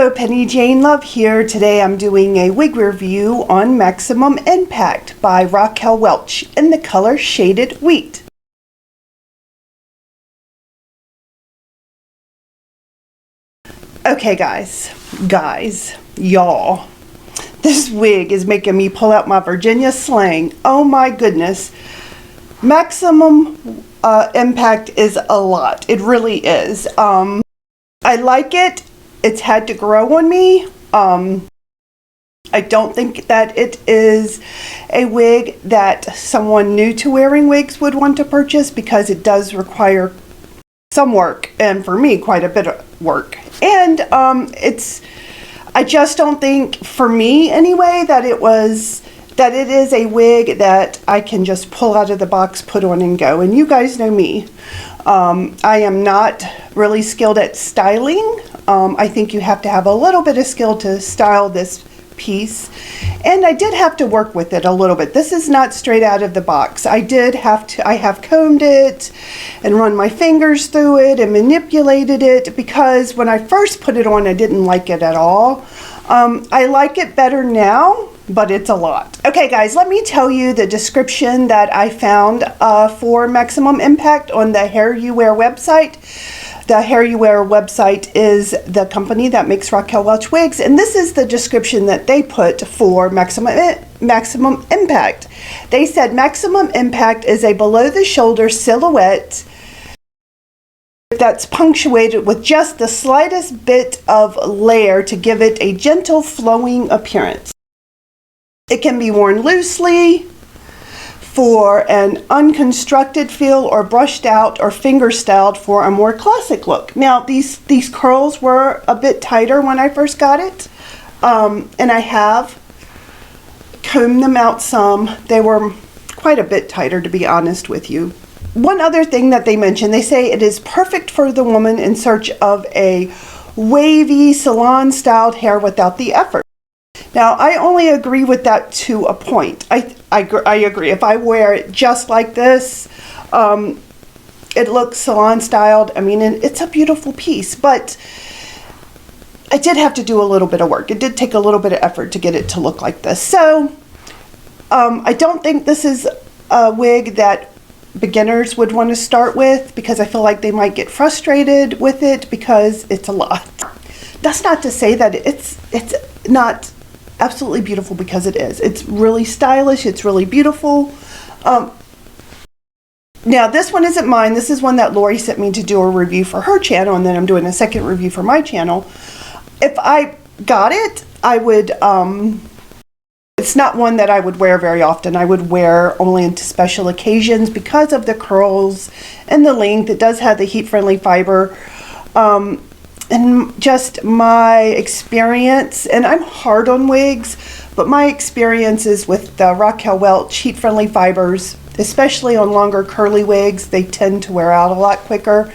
Hello, Penny Jane Love here. Today I'm doing a wig review on Maximum Impact by Raquel Welch in the color Shaded Wheat. Okay guys, y'all, this wig is making me pull out my Virginia slang. Oh my goodness. Maximum Impact is a lot. It really is. I like it. It's had to grow on me. I don't think that it is a wig that someone new to wearing wigs would want to purchase because it does require some work, and for me quite a bit of work. And I just don't think, for me anyway, that it is a wig that I can just pull out of the box, put on and go. And you guys know me. I am not really skilled at styling. I think you have to have a little bit of skill to style this piece, and I did have to work with it a little bit. This is not straight out of the box. I have combed it and run my fingers through it and manipulated it, because when I first put it on I didn't like it at all. I like it better now, but it's a lot. Okay guys, let me tell you the description that I found for Maximum Impact on the Hair You Wear website. The Hair You Wear website is the company that makes Raquel Welch wigs, and this is the description that they put for Maximum Impact. They said Maximum Impact is a below-the-shoulder silhouette that's punctuated with just the slightest bit of layer to give it a gentle flowing appearance. It can be worn loosely for an unconstructed feel, or brushed out or finger styled for a more classic look. Now these curls were a bit tighter when I first got it, and I have combed them out some. They were quite a bit tighter, to be honest with you. One other thing that they mention, they say it is perfect for the woman in search of a wavy salon styled hair without the effort. Now, I only agree with that to a point. I agree. If I wear it just like this, it looks salon styled. I mean, it's a beautiful piece, but I did have to do a little bit of work. It did take a little bit of effort to get it to look like this. So, I don't think this is a wig that beginners would want to start with, because I feel like they might get frustrated with it because it's a lot. That's not to say that it's not absolutely beautiful, because it is. It's really stylish. It's really beautiful. Now this one isn't mine. This is one that Lori sent me to do a review for her channel, and then I'm doing a second review for my channel. If I got it, I would, it's not one that I would wear very often. I would wear only into special occasions because of the curls and the length. It does have the heat-friendly fiber. And just my experience, and I'm hard on wigs, but my experiences with the Raquel Welch heat-friendly fibers, especially on longer curly wigs, they tend to wear out a lot quicker.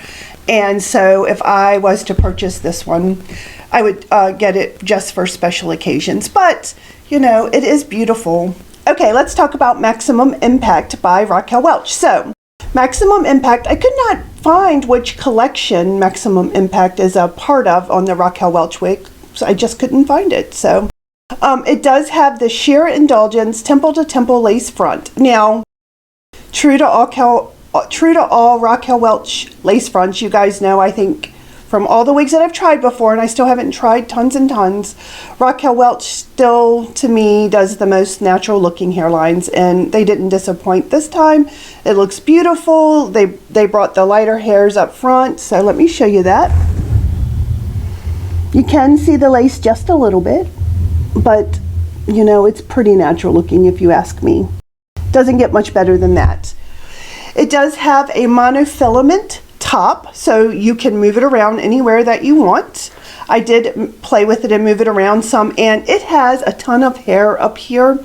And so if I was to purchase this one, I would get it just for special occasions. But, you know, it is beautiful. Okay, let's talk about Maximum Impact by Raquel Welch. So, Maximum Impact, I could not find which collection Maximum Impact is a part of on the Raquel Welch wig, so I just couldn't find it. So it does have the sheer Indulgence temple to temple lace front. Now, true to all Raquel Welch lace fronts, you guys know, I think from all the wigs that I've tried before, and I still haven't tried tons and tons, Raquel Welch still, to me, does the most natural looking hairlines, and they didn't disappoint this time. It looks beautiful. They brought the lighter hairs up front, so let me show you that. You can see the lace just a little bit, but you know, it's pretty natural looking if you ask me. Doesn't get much better than that. It does have a monofilament top, so you can move it around anywhere that you want. I did play with it and move it around some, and it has a ton of hair up here,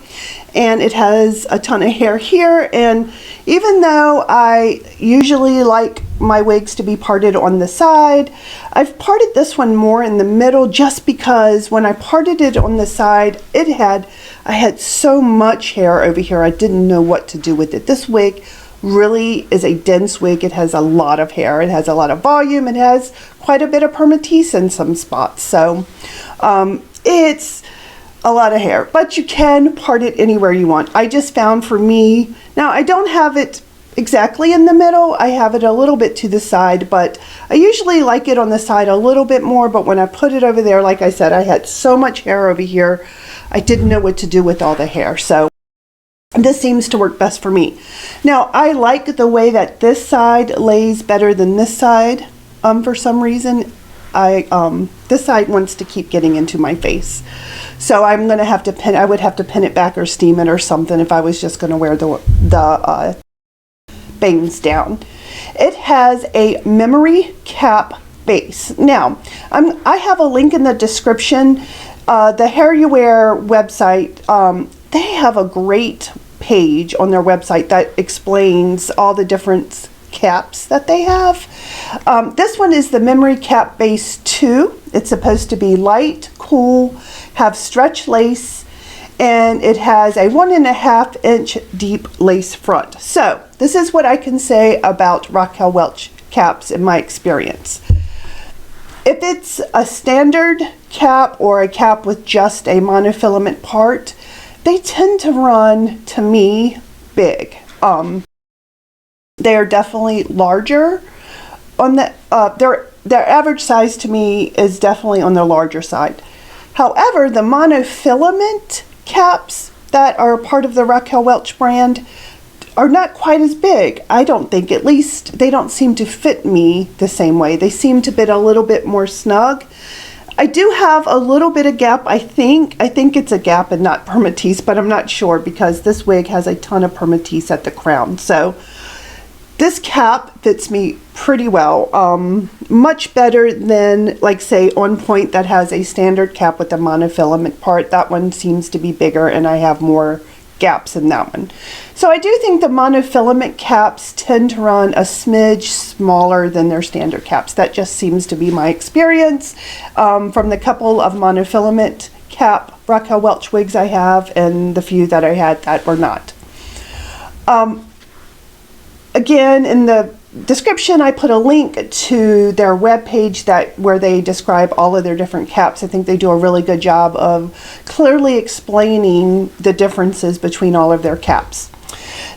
and it has a ton of hair here. And even though I usually like my wigs to be parted on the side, I've parted this one more in the middle, just because when I parted it on the side, I had so much hair over here, I didn't know what to do with it. This wig really is a dense wig. It has a lot of hair. It has a lot of volume. It has quite a bit of permatease in some spots. So it's a lot of hair, but you can part it anywhere you want. I just found for me, now I don't have it exactly in the middle. I have it a little bit to the side, but I usually like it on the side a little bit more. But when I put it over there, like I said, I had so much hair over here, I didn't know what to do with all the hair. So this seems to work best for me. Now, I like the way that this side lays better than this side. For some reason, this side wants to keep getting into my face. So I'm going to have to pin, I would have to pin it back or steam it or something if I was just going to wear the bangs down. It has a memory cap base. Now, I have a link in the description. The Hair You Wear website, they have a great page on their website that explains all the different caps that they have. This one is the Memory Cap Base 2. It's supposed to be light, cool, have stretch lace, and it has a 1.5 inch deep lace front. So this is what I can say about Raquel Welch caps in my experience. If it's a standard cap or a cap with just a monofilament part, they tend to run, to me, big. They are definitely larger. On the their average size to me is definitely on the larger side. However, the monofilament caps that are part of the Raquel Welch brand are not quite as big. I don't think, at least they don't seem to fit me the same way. They seem to fit a little bit more snug. I do have a little bit of gap, I think. I think it's a gap and not permatease, but I'm not sure because this wig has a ton of permatease at the crown. So this cap fits me pretty well, much better than, like, say, On Point that has a standard cap with a monofilament part. That one seems to be bigger and I have more gaps in that one. So I do think the monofilament caps tend to run a smidge smaller than their standard caps. That just seems to be my experience from the couple of monofilament cap Raquel Welch wigs I have and the few that I had that were not. Again, in the description, I put a link to their webpage where they describe all of their different caps. I think they do a really good job of clearly explaining the differences between all of their caps.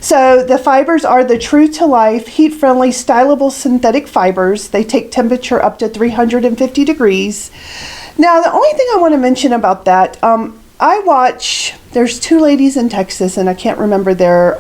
So the fibers are the true to life, heat-friendly, stylable synthetic fibers. They take temperature up to 350 degrees. Now, the only thing I want to mention about that, there's two ladies in Texas, and I can't remember their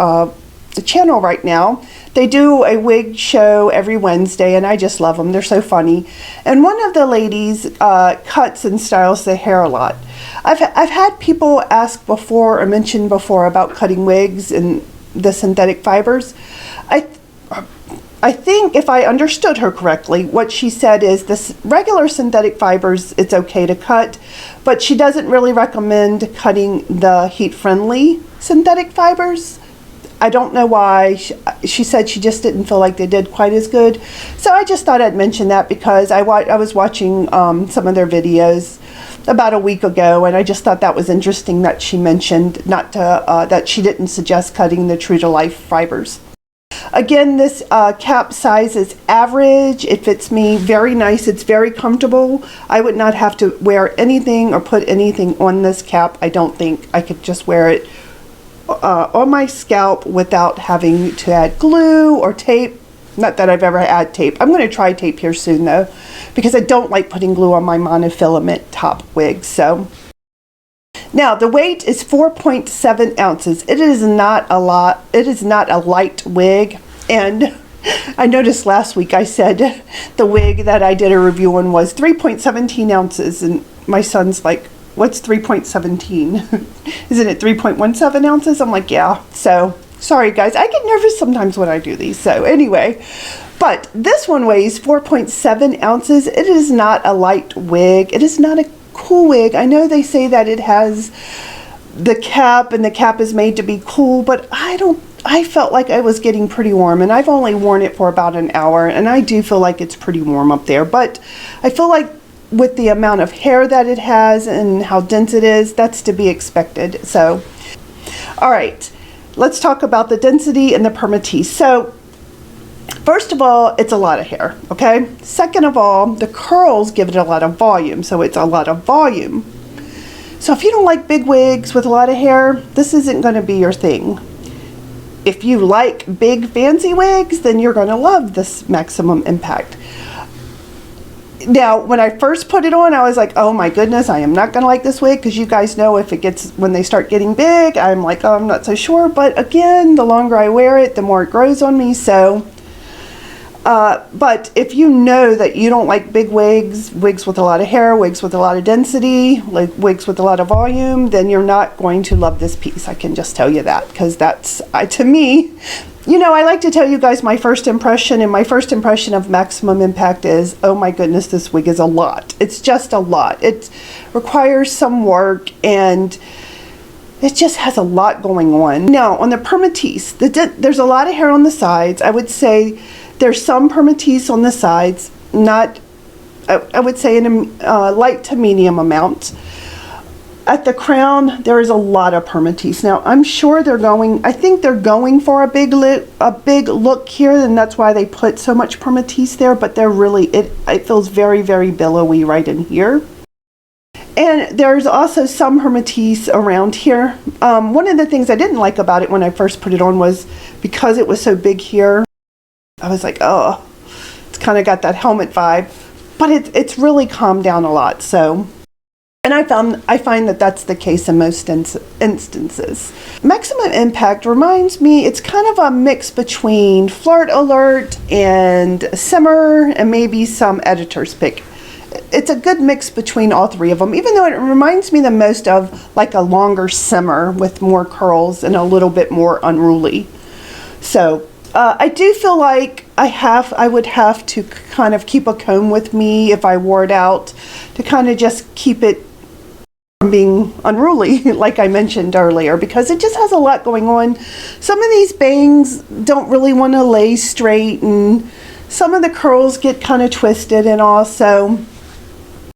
the channel right now. They do a wig show every Wednesday, and I just love them. They're so funny. And one of the ladies cuts and styles the hair a lot. I've had people ask before or mention before about cutting wigs and the synthetic fibers. I think if I understood her correctly, what she said is this regular synthetic fibers, it's okay to cut, but she doesn't really recommend cutting the heat-friendly synthetic fibers. I don't know why. She said she just didn't feel like they did quite as good. So I just thought I'd mention that because I was watching some of their videos about a week ago, and I just thought that was interesting that she mentioned that she didn't suggest cutting the true to life fibers. Again, this cap size is average. It fits me very nice. It's very comfortable. I would not have to wear anything or put anything on this cap. I don't think. I could just wear it on my scalp without having to add glue or tape. Not that I've ever had tape. I'm going to try tape here soon though, because I don't like putting glue on my monofilament top wig. So now the weight is 4.7 ounces. It is not a lot. It is not a light wig. And I noticed last week I said the wig that I did a review on was 3.17 ounces, and my son's like, what's 3.17? Isn't it 3.17 ounces? I'm like, yeah. So sorry guys, I get nervous sometimes when I do these. So anyway, but this one weighs 4.7 ounces. It is not a light wig. It is not a cool wig. I know they say that it has the cap and the cap is made to be cool, but I felt like I was getting pretty warm, and I've only worn it for about an hour, and I do feel like it's pretty warm up there. But I feel like with the amount of hair that it has and how dense it is, that's to be expected. So, all right. let's talk about the density and the permatease. So first of all, it's a lot of hair, okay? Second of all, the curls give it a lot of volume, so it's a lot of volume. So if you don't like big wigs with a lot of hair, this isn't going to be your thing. If you like big fancy wigs, then you're going to love this Maximum Impact. Now, when I first put it on, I was like, oh my goodness, I am not going to like this wig, because you guys know when they start getting big, I'm like, oh, I'm not so sure. But again, the longer I wear it, the more it grows on me. So but if you know that you don't like big wigs, wigs with a lot of hair, wigs with a lot of density, like wigs with a lot of volume, then you're not going to love this piece. I can just tell you that, because that's, to me, you know, I like to tell you guys my first impression, and my first impression of Maximum Impact is, oh my goodness, this wig is a lot. It's just a lot. It requires some work, and it just has a lot going on. Now, on the permatease, there's a lot of hair on the sides. I would say there's some permatease on the sides, not, I would say in a light to medium amount. At the crown, there is a lot of permatease. Now, I'm sure I think they're going for a big look here, and that's why they put so much permatease there, but they're really, it feels very, very billowy right in here. And there's also some permatease around here. One of the things I didn't like about it when I first put it on was because it was so big here, I was like, oh, it's kind of got that helmet vibe, but it's really calmed down a lot. So, and I find that that's the case in most instances. Maximum Impact reminds me, it's kind of a mix between Flirt Alert and Simmer and maybe some Editor's Pick. It's a good mix between all three of them, even though it reminds me the most of like a longer Simmer with more curls and a little bit more unruly. So I do feel like I would have to kind of keep a comb with me if I wore it out to kind of just keep it from being unruly, like I mentioned earlier, because it just has a lot going on. Some of these bangs don't really want to lay straight, and some of the curls get kind of twisted and all. So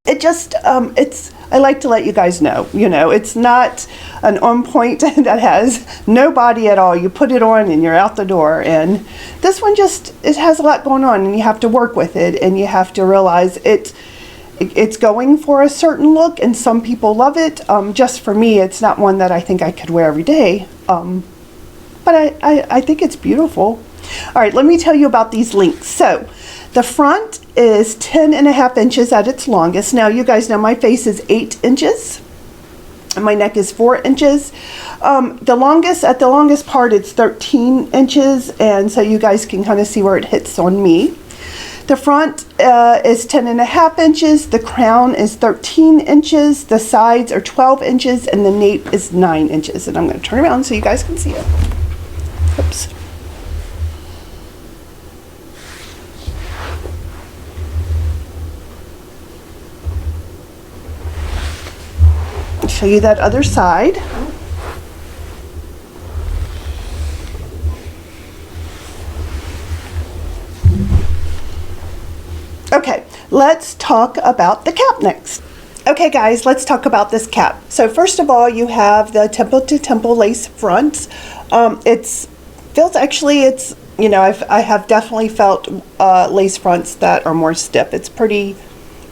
it just, I like to let you guys know, you know, it's not an on point that has no body at all. You put it on and you're out the door. And this one just, it has a lot going on, and you have to work with it, and you have to realize it's going for a certain look, and some people love it. Just for me, it's not one that I think I could wear every day. But I think it's beautiful. All right, let me tell you about these links. So the front is 10.5 inches at its longest. Now, you guys know my face is 8 inches and my neck is 4 inches. At the longest part, it's 13 inches. And so you guys can kind of see where it hits on me. The front is 10.5 inches. The crown is 13 inches. The sides are 12 inches, and the nape is 9 inches. And I'm going to turn around so you guys can see it. Oops. Show you that other side. Okay, let's talk about the cap next. Okay guys, let's talk about this cap. So first of all, you have the temple to temple lace front. You know, I have definitely felt lace fronts that are more stiff. It's pretty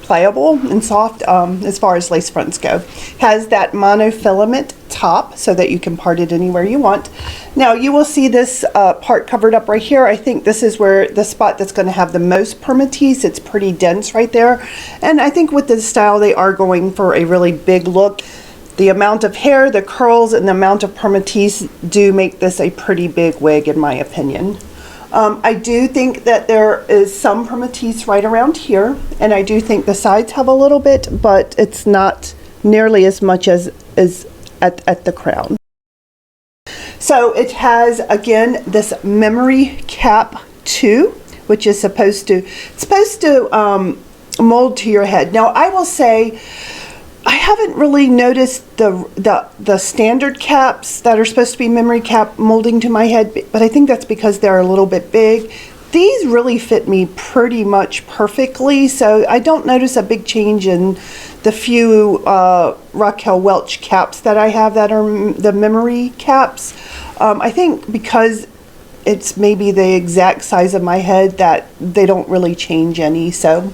pliable and soft as far as lace fronts go. Has that monofilament top so that you can part it anywhere you want. Now you will see this part covered up right here. I think this is where the spot that's going to have the most permatease. It's pretty dense right there, and I think with this style they are going for a really big look. The amount of hair, the curls, and the amount of permatease do make this a pretty big wig in my opinion. I do think that there is some permatease right around here, and I do think the sides have a little bit, but it's not nearly as much as at the crown. So it has, again, this memory cap too, which is supposed to mold to your head. Now I will say, I haven't really noticed the standard caps that are supposed to be memory cap molding to my head, but I think that's because they're a little bit big. These really fit me pretty much perfectly, so I don't notice a big change in the few Raquel Welch caps that I have that are the memory caps. I think because it's maybe the exact size of my head that they don't really change any. So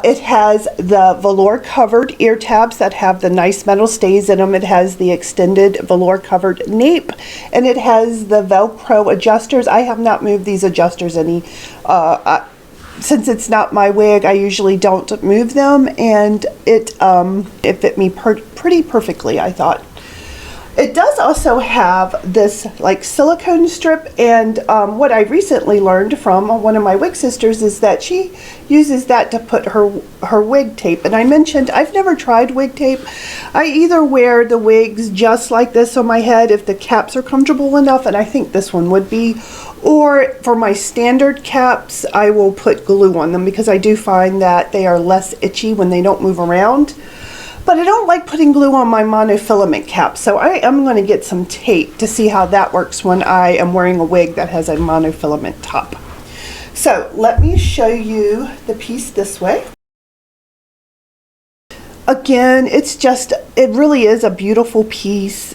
it has the velour covered ear tabs that have the nice metal stays in them. It has the extended velour covered nape, and it has the Velcro adjusters. I have not moved these adjusters any. Since it's not my wig, I usually don't move them, and it fit me pretty perfectly, I thought. It does also have this like silicone strip, and what I recently learned from one of my wig sisters is that she uses that to put her wig tape. And I mentioned I've never tried wig tape. I either wear the wigs just like this on my head if the caps are comfortable enough, and I think this one would be, or for my standard caps I will put glue on them because I do find that they are less itchy when they don't move around. But I don't like putting glue on my monofilament cap, so I am going to get some tape to see how that works when I am wearing a wig that has a monofilament top. So let me show you the piece this way. Again, it really is a beautiful piece.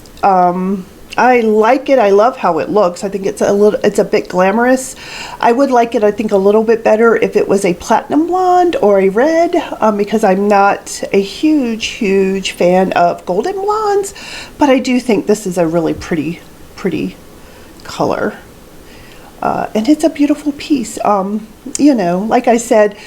I like it. I love how it looks. I think it's a bit glamorous. I would like it, I think, a little bit better if it was a platinum blonde or a red, because I'm not a huge fan of golden blondes, but I do think this is a really pretty color. And it's a beautiful piece. You know, like I said,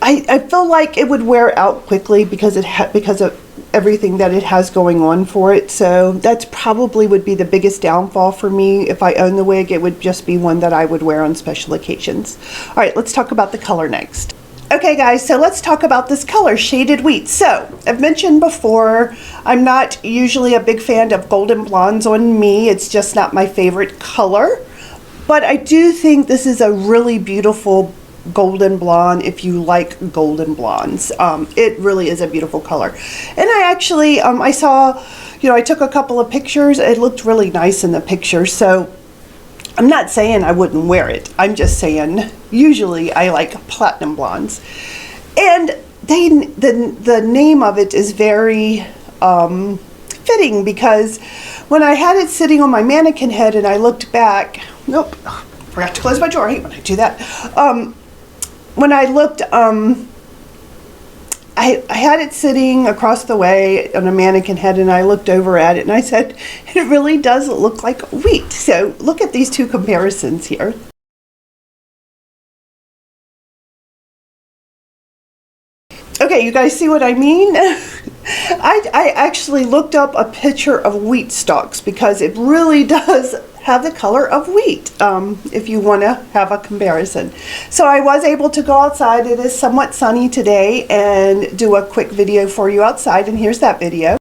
I feel like it would wear out quickly because of everything that it has going on for it. So that's probably would be the biggest downfall for me. If I own the wig, it would just be one that I would wear on special occasions. All right, let's talk about the color next. Okay guys, so let's talk about this color, Shaded Wheat. So I've mentioned before, I'm not usually a big fan of golden blondes on me. It's just not my favorite color, but I do think this is a really beautiful golden blonde if you like golden blondes. It really is a beautiful color. And I actually I saw, you know, I took a couple of pictures. It looked really nice in the picture, so I'm not saying I wouldn't wear it. I'm just saying usually I like platinum blondes. And the name of it is very fitting, because when I had it sitting on my mannequin head and I looked back, nope, forgot to close my drawer. I hate when I do that. When I looked, I had it sitting across the way on a mannequin head, and I looked over at it and I said, it really does look like wheat. So look at these two comparisons here. Okay, you guys see what I mean? I actually looked up a picture of wheat stalks because it really does have the color of wheat, if you want to have a comparison. So I was able to go outside. It is somewhat sunny today, and do a quick video for you outside, and here's that video.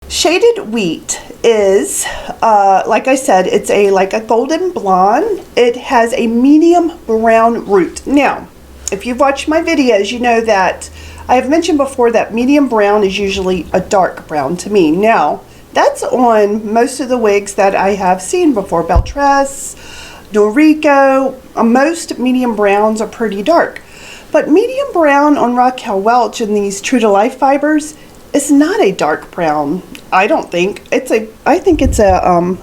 Shaded Wheat is, like I said, it's like a golden blonde. It has a medium brown root. Now, if you've watched my videos, you know that I have mentioned before that medium brown is usually a dark brown to me. Now, that's on most of the wigs that I have seen before. Beltress, Noriko, most medium browns are pretty dark. But medium brown on Raquel Welch in these True to Life fibers is not a dark brown. I don't think. I think it's a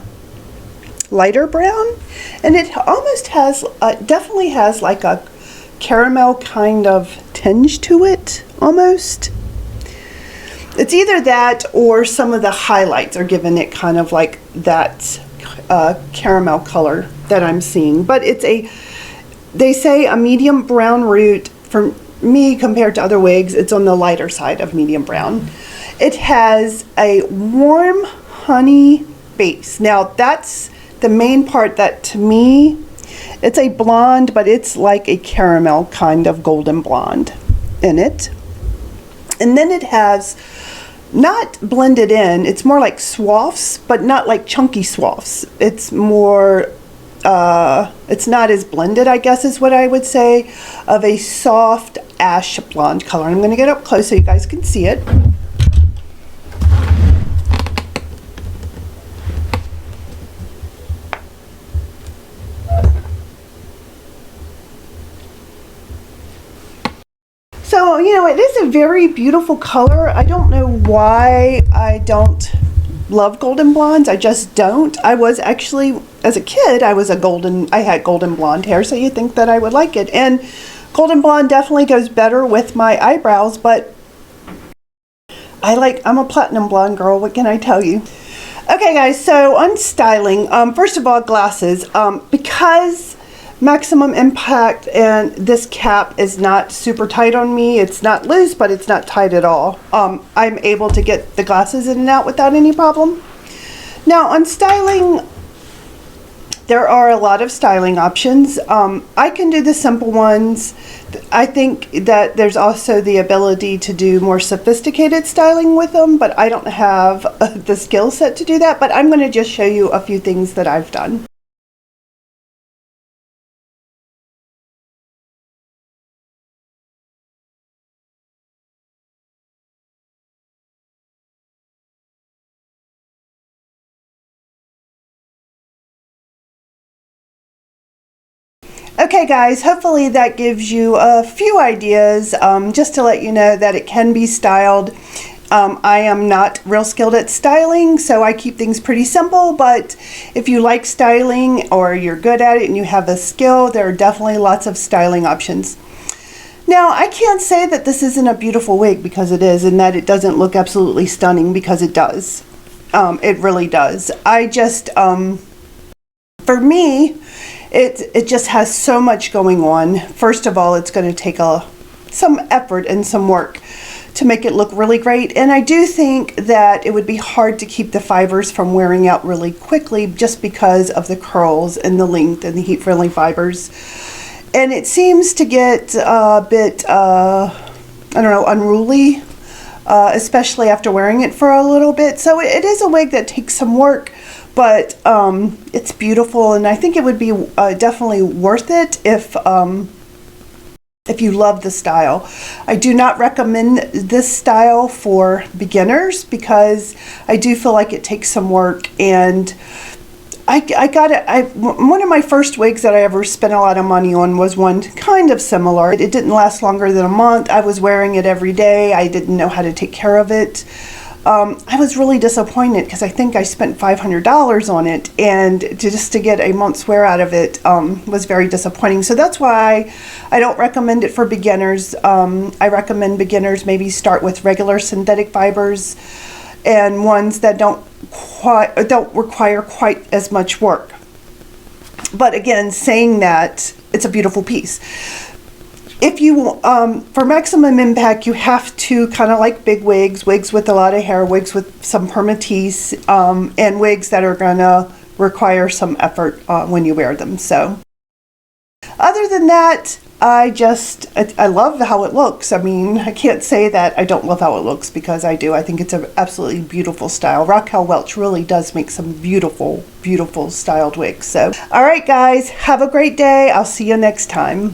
lighter brown. And it almost has, definitely has like a caramel kind of tinge to it, almost. It's either that or some of the highlights are giving it kind of like that caramel color that I'm seeing. But it's they say a medium brown root. For me, compared to other wigs, it's on the lighter side of medium brown. It has a warm honey base. Now that's the main part that to me, it's a blonde, but it's like a caramel kind of golden blonde in it. And then it has, not blended in, it's more like swaths, but not like chunky swaths. It's more, it's not as blended, I guess is what I would say, of a soft ash blonde color. I'm going to get up close so you guys can see it. you know, it is a very beautiful color. I don't know why I don't love golden blondes. I just don't. I was actually, as a kid, I had golden blonde hair, so you'd think that I would like it. And golden blonde definitely goes better with my eyebrows, but I'm a platinum blonde girl. What can I tell you? Okay, guys, so on styling, first of all, glasses. Because Maximum Impact and this cap is not super tight on me. It's not loose, but it's not tight at all. I'm able to get the glasses in and out without any problem. Now, on styling, there are a lot of styling options. I can do the simple ones. I think that there's also the ability to do more sophisticated styling with them, but I don't have the skill set to do that. But I'm going to just show you a few things that I've done. Okay guys, hopefully that gives you a few ideas, just to let you know that it can be styled. I am not real skilled at styling, so I keep things pretty simple, but if you like styling or you're good at it and you have a skill, there are definitely lots of styling options. Now, I can't say that this isn't a beautiful wig, because it is, and that it doesn't look absolutely stunning, because it does. It really does. I just, for me, it just has so much going on. First of all, it's going to take some effort and some work to make it look really great. And I do think that it would be hard to keep the fibers from wearing out really quickly, just because of the curls and the length and the heat-friendly fibers. And it seems to get a bit, I don't know, unruly, especially after wearing it for a little bit. So it is a wig that takes some work, but it's beautiful, and I think it would be definitely worth it if you love the style. I do not recommend this style for beginners, because I do feel like it takes some work, and I got it. One of my first wigs that I ever spent a lot of money on was one kind of similar. It didn't last longer than a month. I was wearing it every day. I didn't know how to take care of it. I was really disappointed, because I think I spent $500 on it, and just to get a month's wear out of it was very disappointing. So that's why I don't recommend it for beginners. I recommend beginners maybe start with regular synthetic fibers, and ones that don't require quite as much work. But again, saying that, it's a beautiful piece. If you, for Maximum Impact, you have to kind of like big wigs with a lot of hair, wigs with some permatease, and wigs that are going to require some effort when you wear them. So other than that, I love how it looks. I mean, I can't say that I don't love how it looks, because I do. I think it's an absolutely beautiful style. Raquel Welch really does make some beautiful, beautiful styled wigs. So, all right, guys, have a great day. I'll see you next time.